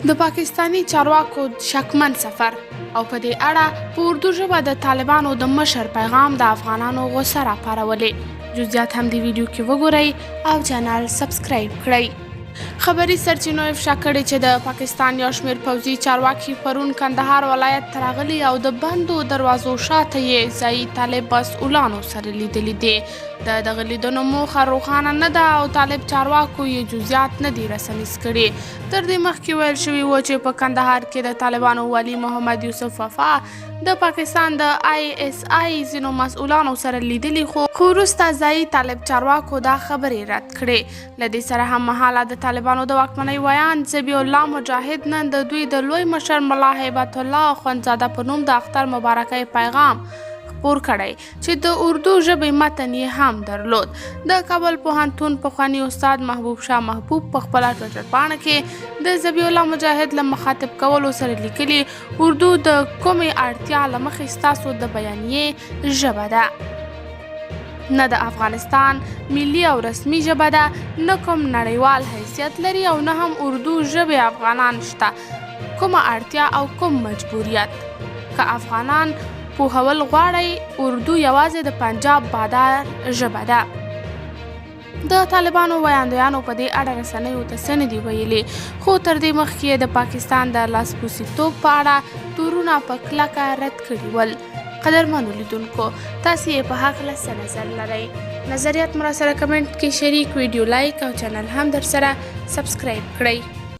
د پاکستاني چارواکو شکمن سفر او په دې اړه په اردو ژبه د طالبانو د مشر پیغام د افغانانو غوسه راپارولې. جزئیات هم د ویډیو کې وګورئ او چینل سبسکرایب کړئ. خبري سرچینو افشا کړې چې د پاکستان یو شمېر پوځي چارواکي پرون کندهار ولایت ته راغلي او د بندو دروازو شاته یې ځایي طالب مسؤلانو سره لیدلي دي. د دغه لیدنو موخه روښانه نه ده او طالب چارواکو یې جزئیات نه دي رسمیز کړي. تر دې مخکې ویل شوي و چې په کندهار کې د طالبانو والي محمد یوسف وفا د پاکستان د ISI ځینو مسؤلانو سره لیدلي خو وروسته ځایي طالب چارواکو دا خبرې رد کړې. له دې سره هممهاله د طالبانو د واکمنۍ ویان ذبیح الله مجاهد نن د دوی د لوی مشر ملا هیبت الله اخوندزاده په نوم د اختر مبارکۍ پیغام خپور کړی چې د اردو ژبې متن یې هم درلود. د کابل پوهنتون پخواني استاد محبوب شاه محبوب په خپله ټویټر پاڼه کې د ذبیح الله مجاهد له مخاطب کولو سره لیکلي اردو د کومې اړتیا له مخې ستاسو د بیانیې ژبه ده، نه د افغانستان ملي او رسمي ژبه ده، نه کوم نړیوال حیثیت لري او نه هم اردو ژبې افغانان شته. کومه اړتیا او کوم مجبوریت؟ که افغانان پوهول غواړئ اردو یوازې د پنجاب بادار ژبه ده. د طالبانو ویاندویانو په دې اړه رسنیو ته څه نه دي ویلي، خو تر دې مخکې د پاکستان د لاسپوڅیتوب په اړه تورونه په کلکه رد کړي ول. قدرمنو لیدونکو، تاسې یې په هکله څه نظر لرئ؟ نظریات مو راسره کمنټ کې شریک، ویډیو لایک او چینل هم درسره سبسکرایب کړئ.